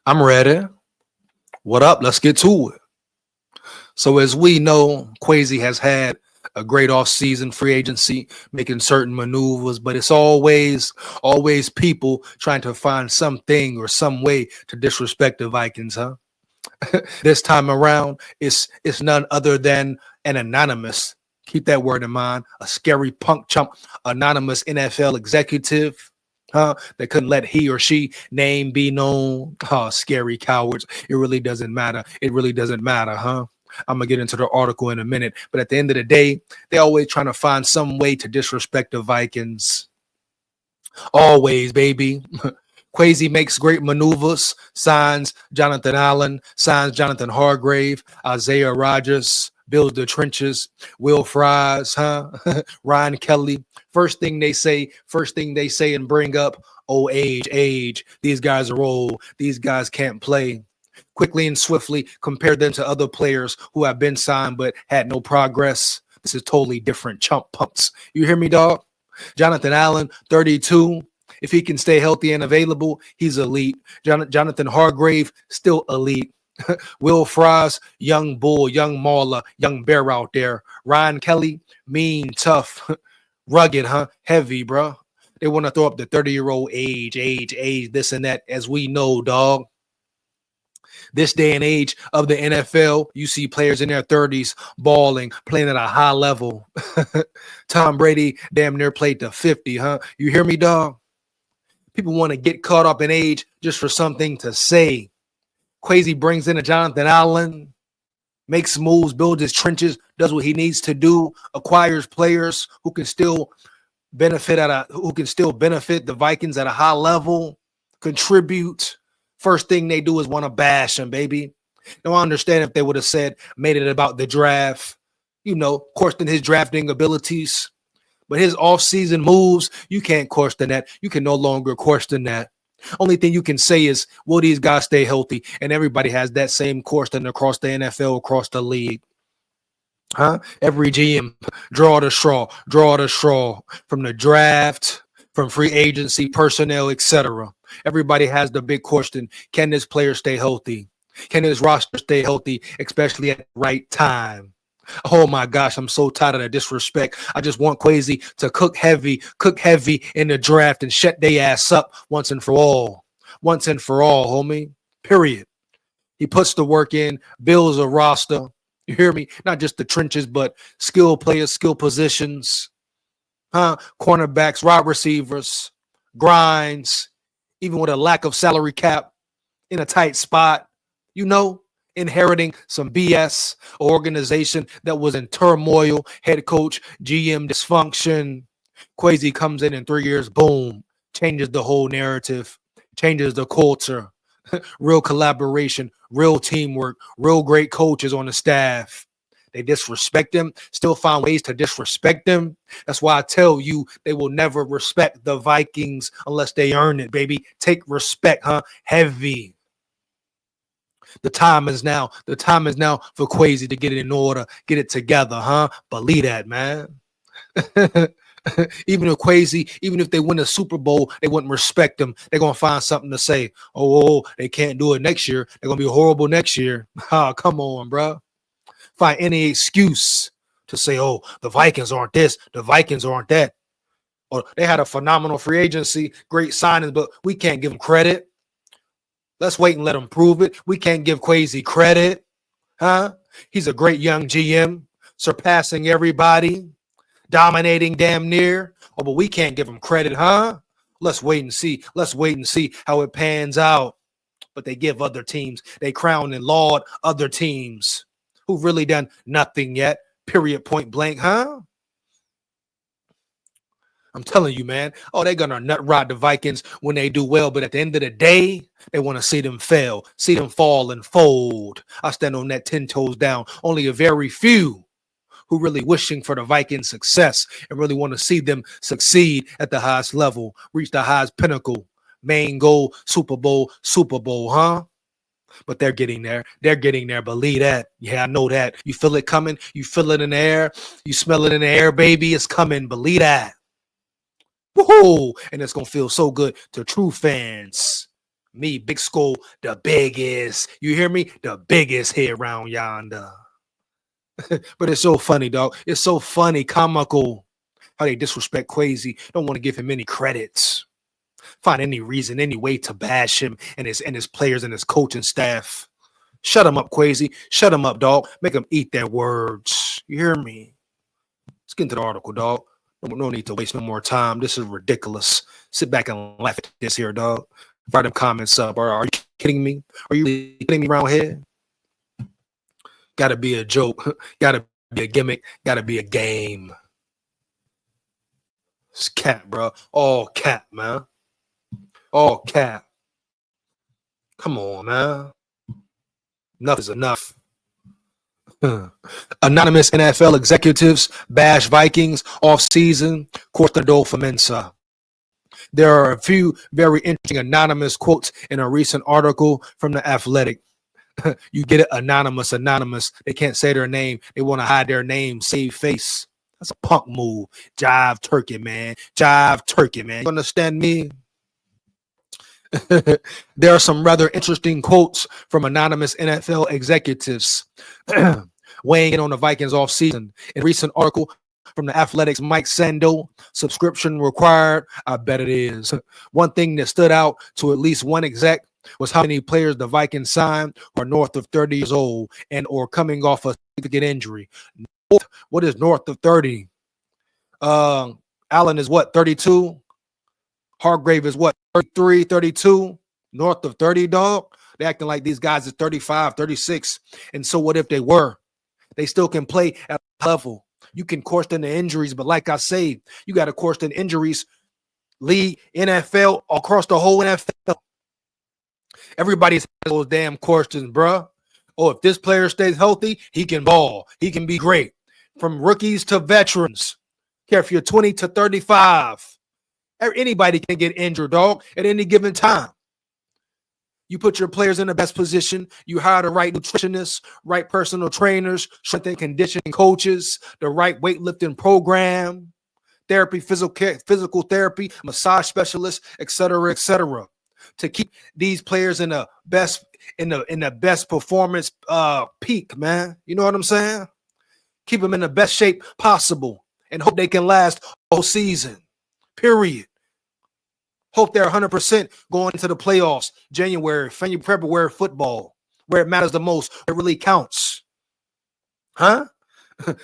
I'm ready. What up? Let's get to it. So as we know, Kwesi has had a great offseason free agency, making certain maneuvers, but it's always people trying to find something or some way to disrespect the Vikings, huh? This time around, it's none other than an anonymous. Keep that word in mind. A scary punk chump, anonymous NFL executive. They couldn't let he or she name be known. Scary cowards. It really doesn't matter. It really doesn't matter, huh? I'm gonna get into the article in a minute. But at the end of the day, they always trying to find some way to disrespect the Vikings. Always, baby. Kwesi makes great maneuvers, signs Jonathan Allen, signs Jonathan Hargrave, Isaiah Rodgers, builds the trenches, Will Fries, Ryan Kelly. First thing they say and bring up, oh, age. These guys are old. These guys can't play. Quickly and swiftly compare them to other players who have been signed but had no progress. This is totally different. Chump punks. You hear me, dog? Jonathan Allen, 32. If he can stay healthy and available, he's elite. Jonathan Hargrave, still elite. Will Fries, young bull, young mauler, young bear out there. Ryan Kelly, mean, tough, rugged, heavy, bro. They want to throw up the 30-year-old age, this and that, as we know, dog. This day and age of the NFL, you see players in their 30s balling, playing at a high level. Tom Brady damn near played to 50, huh? You hear me, dog? People want to get caught up in age just for something to say. Kwesi brings in a Jonathan Allen, makes moves, builds his trenches, does what he needs to do, acquires players who can still benefit the Vikings at a high level, contribute. First thing they do is want to bash him, baby. Now, I understand if they would have made it about the draft, questioning his drafting abilities. But his offseason moves, you can't question that. You can no longer question that. Only thing you can say is, will these guys stay healthy? And everybody has that same question across the NFL, across the league. Every GM, draw the straw from the draft, from free agency, personnel, etc. Everybody has the big question: can this player stay healthy? Can his roster stay healthy, especially at the right time? Oh my gosh, I'm so tired of the disrespect. I just want Kwesi to cook heavy in the draft and shut their ass up once and for all. Once and for all, homie. Period. He puts the work in, builds a roster. You hear me? Not just the trenches, but skill players, skill positions, cornerbacks, wide receivers, grinds, even with a lack of salary cap in a tight spot, inheriting some BS, organization that was in turmoil, head coach, GM dysfunction. Kwesi comes in 3 years, boom, changes the whole narrative, changes the culture, real collaboration, real teamwork, real great coaches on the staff. They disrespect him, still find ways to disrespect him. That's why I tell you, they will never respect the Vikings unless they earn it, baby. Take respect, heavy. The time is now. The time is now for Kwesi to get it in order, get it together, Believe that, man. Even if they win a Super Bowl, they wouldn't respect them. They're going to find something to say. Oh, they can't do it next year. They're going to be horrible next year. Come on, bro. Find any excuse to say, oh, the Vikings aren't this, the Vikings aren't that. Or they had a phenomenal free agency, great signings, but we can't give them credit. Let's wait and let him prove it. We can't give Kwesi credit. He's a great young GM, surpassing everybody, dominating damn near. Oh, but we can't give him credit, Let's wait and see. Let's wait and see how it pans out. But they give other teams, they crown and laud other teams who've really done nothing yet. Period, point blank, I'm telling you, man. Oh, they're going to nut ride the Vikings when they do well. But at the end of the day, they want to see them fail, see them fall and fold. I stand on that 10 toes down. Only a very few who really wishing for the Vikings success and really want to see them succeed at the highest level, reach the highest pinnacle, main goal, Super Bowl, But they're getting there. They're getting there. Believe that. Yeah, I know that. You feel it coming. You feel it in the air. You smell it in the air, baby. It's coming. Believe that. Woohoo! And it's going to feel so good to true fans. Me, Big SKOL, the biggest. You hear me? The biggest here around yonder. But it's so funny, dog. It's so funny, comical, how they disrespect Kwesi. Don't want to give him any credits. Find any reason, any way to bash him and his players and his coaching staff. Shut him up, Kwesi. Shut him up, dog. Make him eat their words. You hear me? Let's get into the article, dog. No need to waste no more time. This is ridiculous. Sit back and laugh at this here, dog. Fire them comments up. Are you kidding me? Are you kidding me around here? Gotta be a joke. Gotta be a gimmick. Gotta be a game. It's cap, bro. All cap, man. All cap. Come on, man. Enough is enough. Anonymous NFL executives bash Vikings offseason. Cortado for Mensa. There are a few very interesting anonymous quotes in a recent article from The Athletic. You get it, anonymous. They can't say their name. They want to hide their name, save face. That's a punk move. Jive turkey, man. Jive turkey, man. You understand me? There are some rather interesting quotes from anonymous NFL executives weighing in on the Vikings offseason. In a recent article from The Athletic's Mike Sando, subscription required. I bet it is. One thing that stood out to at least one exec was how many players the Vikings signed who are north of 30 years old and or coming off a significant injury. What is north of 30? Allen is what, 32? Hargrave is what, 33, 32? North of 30, dog? They acting like these guys is 35, 36. And so what if they were? They still can play at a level. You can question the injuries, but like I say, you got to question injuries. League, NFL, across the whole NFL. Everybody's has those damn questions, bruh. Oh, if this player stays healthy, he can ball. He can be great. From rookies to veterans. Care if you're 20 to 35. Anybody can get injured, dog, at any given time. You put your players in the best position. You hire the right nutritionists, right personal trainers, strength and conditioning coaches, the right weightlifting program, therapy, physical therapy, massage specialists, etc., to keep these players in the best performance peak, man. You know what I'm saying? Keep them in the best shape possible and hope they can last all season. Period. Hope they're 100% going into the playoffs, January, February football, where it matters the most, it really counts. Huh?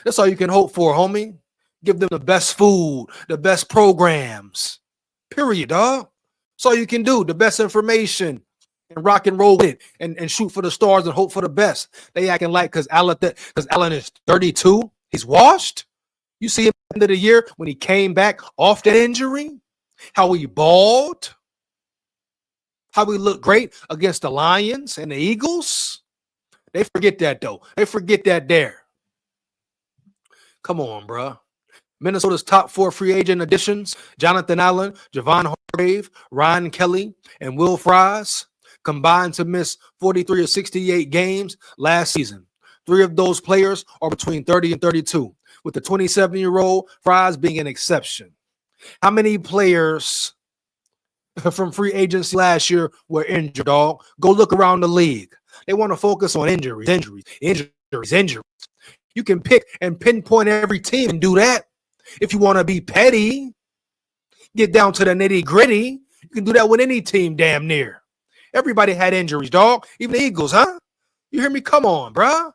That's all you can hope for, homie. Give them the best food, the best programs. Period, dog. That's all you can do. The best information and rock and roll with it and shoot for the stars and hope for the best. They acting like because Allen is 32, he's washed. You see him at the end of the year when he came back off that injury, how he balled, how he looked great against the Lions and the Eagles. They forget that, though. They forget that there. Come on, bro. Minnesota's top 4 free agent additions, Jonathan Allen, Javon Hargrave, Ryan Kelly, and Will Fries, combined to miss 43 of 68 games last season. 3 of those players are between 30 and 32, with the 27-year-old Fries being an exception. How many players from free agency last year were injured, dog? Go look around the league. They want to focus on injuries. You can pick and pinpoint every team and do that. If you want to be petty, get down to the nitty-gritty, you can do that with any team damn near. Everybody had injuries, dog. Even the Eagles, huh? You hear me? Come on, bruh.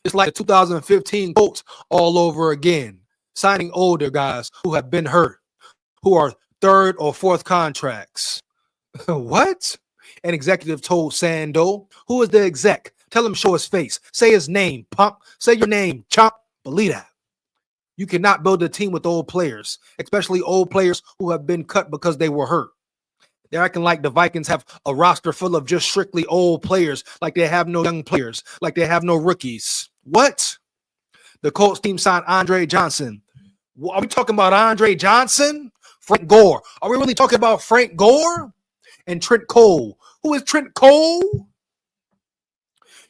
It's like the 2015 Colts all over again, signing older guys who have been hurt, who are 3rd or 4th contracts. What? An executive told Sando. Who is the exec? Tell him show his face. Say his name, punk. Say your name, chump. Believe that. You cannot build a team with old players, especially old players who have been cut because they were hurt. They're acting like the Vikings have a roster full of just strictly old players, like they have no young players, like they have no rookies. What? The Colts team signed Andre Johnson. Are we talking about Andre Johnson? Frank Gore. Are we really talking about Frank Gore? And Trent Cole. Who is Trent Cole?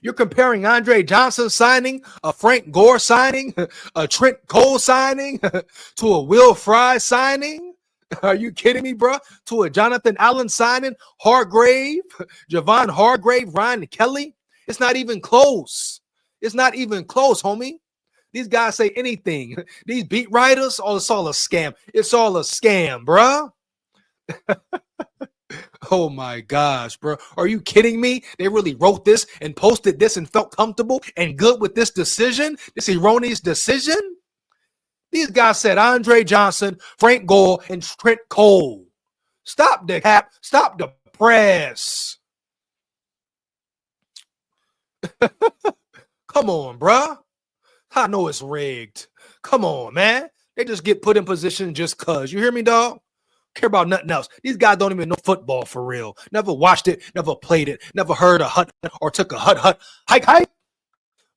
You're comparing Andre Johnson signing, a Frank Gore signing, a Trent Cole signing, to a Will Fry signing? Are you kidding me, bro? To a Jonathan Allen signing, Hargrave, Javon Hargrave, Ryan Kelly. It's not even close. It's not even close, homie. These guys say anything. These beat writers, oh, it's all a scam. It's all a scam, bro. Oh my gosh, bro. Are you kidding me? They really wrote this and posted this and felt comfortable and good with this decision, this erroneous decision? These guys said Andre Johnson, Frank Gore, and Trent Cole. Stop the cap. Stop the press. Come on, bro. I know it's rigged. Come on, man. They just get put in position just cuz. You hear me, dog? Care about nothing else. These guys don't even know football for real. Never watched it, never played it, never heard a hut or took a hut. Hike.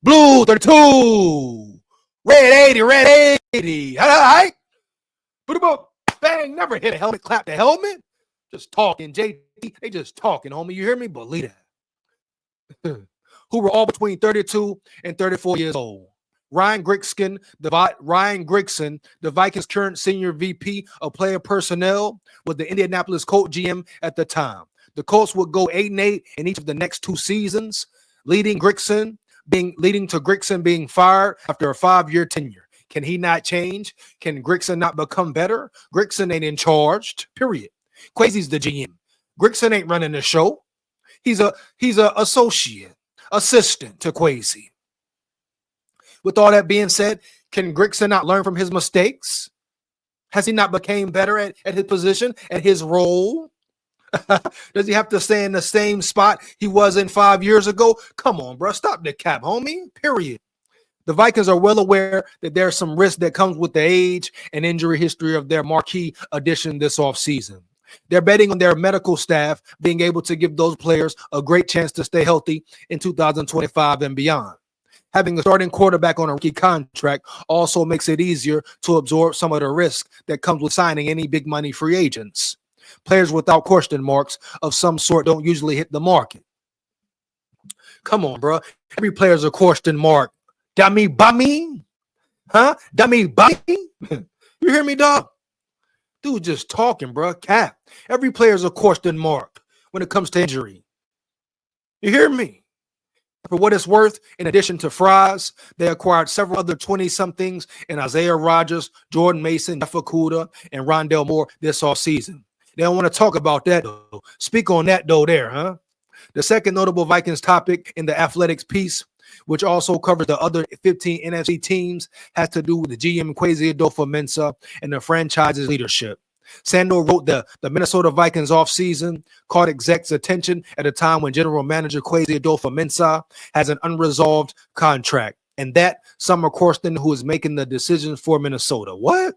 Blue 32. Red 80, red 80. Hike. Put them up. Bang. Never hit a helmet. Clap the helmet. Just talking, JT. They just talking, homie. You hear me? Believe that. Who were all between 32 and 34 years old. Ryan Grigson, the Vikings' current senior VP of player personnel, was the Indianapolis Colts GM at the time. The Colts would go 8-8 in each of the next 2 seasons, leading to Grigson being fired after a 5-year tenure. Can he not change? Can Grigson not become better? Grigson ain't in charge, period. Kwesi's the GM. Grigson ain't running the show. He's a assistant to Kwesi. With all that being said, can Grigson not learn from his mistakes? Has he not become better at his position, at his role? Does he have to stay in the same spot he was in 5 years ago? Come on, bro. Stop the cap, homie. Period. The Vikings are well aware that there's some risk that comes with the age and injury history of their marquee addition this offseason. They're betting on their medical staff being able to give those players a great chance to stay healthy in 2025 and beyond. Having a starting quarterback on a rookie contract also makes it easier to absorb some of the risk that comes with signing any big money free agents. Players without question marks of some sort don't usually hit the market. Come on, bro. Every player's a question mark. Dummy bummy? Huh? Dummy bummy? You hear me, dog? Dude just talking, bro. Cap. Every player's a question mark when it comes to injury. You hear me? For what it's worth, in addition to Fries, they acquired several other 20-somethings in Isaiah Rodgers, Jordan Mason, Jeff Okudah, and Rondale Moore this offseason. They don't want to talk about that, though. Speak on that, though, there, huh? The second notable Vikings topic in the athletics piece, which also covers the other 15 NFC teams, has to do with the GM Kwesi Adolfo-Mensah and the franchise's leadership. Sandor wrote the Minnesota Vikings offseason caught execs' attention at a time when general manager Kwesi Adolfo-Mensah has an unresolved contract, and that Summer Corsten, who is making the decisions for Minnesota. What?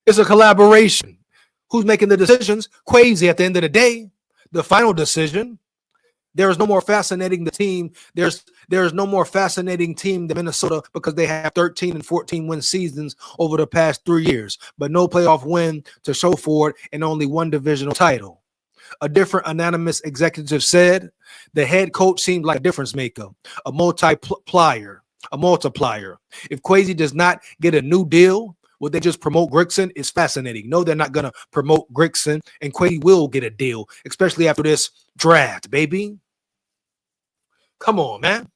It's a collaboration. Who's making the decisions? Kwesi at the end of the day. The final decision. There is no more fascinating the team. There is no more fascinating team than Minnesota because they have 13 and 14 win seasons over the past 3 years, but no playoff win to show for it and only one divisional title. A different anonymous executive said, the head coach seemed like a difference maker, a multiplier. If Kwesi does not get a new deal, would they just promote Grigson? It's fascinating. No, they're not going to promote Grigson, and Kwesi will get a deal, especially after this draft, baby. Come on, man.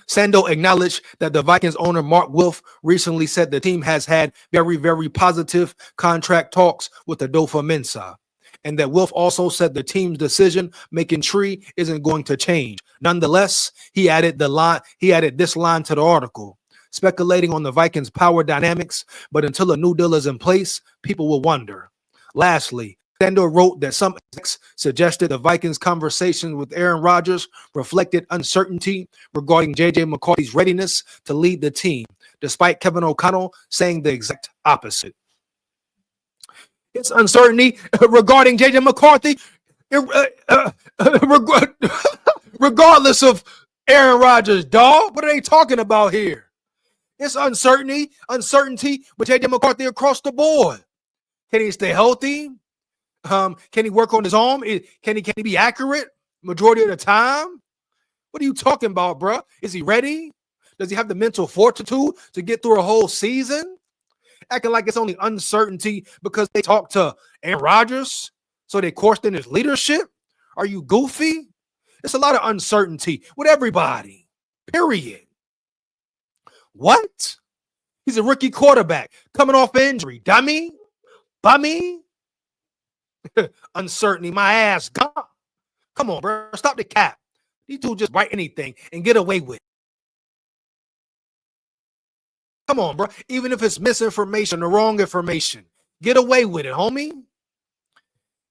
Sando acknowledged that the Vikings owner, Mark Wilf, recently said the team has had very, very positive contract talks with Adolfo-Mensah, and that Wilf also said the team's decision-making tree isn't going to change. Nonetheless, he added this line to the article, speculating on the Vikings' power dynamics, but until a new deal is in place, people will wonder. Lastly, Sandor wrote that some execs suggested the Vikings' conversations with Aaron Rodgers reflected uncertainty regarding J.J. McCarthy's readiness to lead the team, despite Kevin O'Connell saying the exact opposite. It's uncertainty regarding J.J. McCarthy, regardless of Aaron Rodgers, dog. What are they talking about here? It's uncertainty with J.J. McCarthy across the board. Can he stay healthy? Can he work on his arm? Can he be accurate majority of the time? What are you talking about, bro? Is he ready? Does he have the mental fortitude to get through a whole season? acting like it's only uncertainty because they talked to Aaron Rodgers, so they questioned his leadership. Are you goofy? It's a lot of uncertainty with everybody, period. What? He's a rookie quarterback coming off injury. Dummy, bummy, uncertainty, my ass gone. Come on, bro. Stop the cap. These dudes just write anything and get away with it. Come on, bro. Even if it's misinformation or wrong information, get away with it, homie.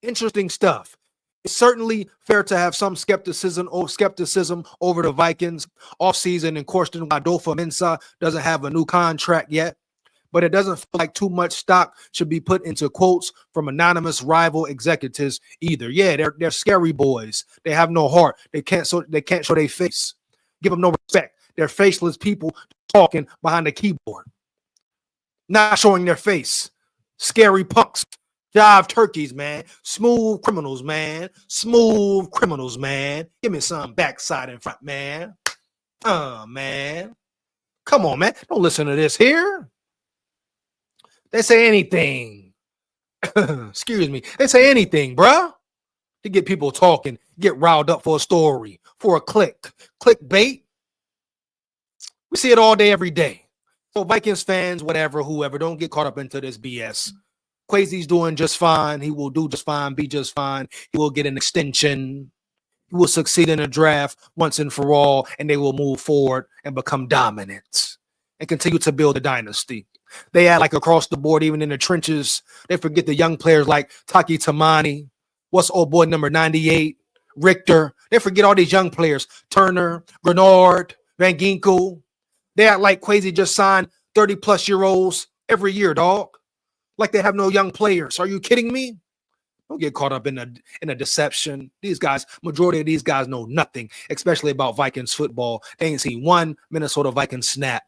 Interesting stuff. It's certainly fair to have some skepticism over the Vikings offseason and question why Dofa Mensah doesn't have a new contract yet. But it doesn't feel like too much stock should be put into quotes from anonymous rival executives either. Yeah, they're scary boys. They have no heart. They can't show their face. Give them no respect. They're faceless people talking behind the keyboard, not showing their face. Scary punks, jive turkeys, man. Smooth criminals, man. Smooth criminals, man. Give me some backside and front, man. Man. Come on, man. Don't listen to this here. They say anything. Excuse me. They say anything, bruh, to get people talking, get riled up for a story, for a clickbait. We see it all day, every day. So Vikings fans, whatever, whoever, don't get caught up into this BS. Kwesi's doing just fine. He will do just fine, be just fine. He will get an extension. He will succeed in the draft once and for all, and they will move forward and become dominant and continue to build a dynasty. They act like across the board, even in the trenches, they forget the young players like Taki Tamani. What's old boy number 98? Richter. They forget all these young players. Turner, Grenard, Van Ginkel. They act like Kwesi just signed 30-plus-year-olds every year, dog. Like they have no young players. Are you kidding me? Don't get caught up in a deception. These guys, majority of these guys know nothing, especially about Vikings football. They ain't seen one Minnesota Vikings snap.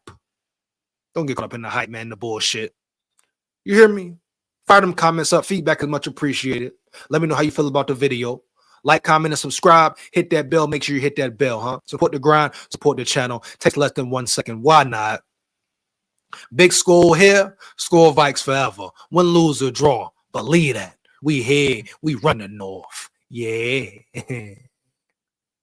Don't get caught up in the hype, man, the bullshit. You hear me? Fire them comments up. Feedback is much appreciated. Let me know how you feel about the video. Like, comment, and subscribe. Hit that bell. Make sure you hit that bell, huh? Support the grind. Support the channel. Takes less than 1 second. Why not? Big SKOL here. SKOL Vikes forever. Win, lose, or draw. Believe that. We here. We run the north. Yeah.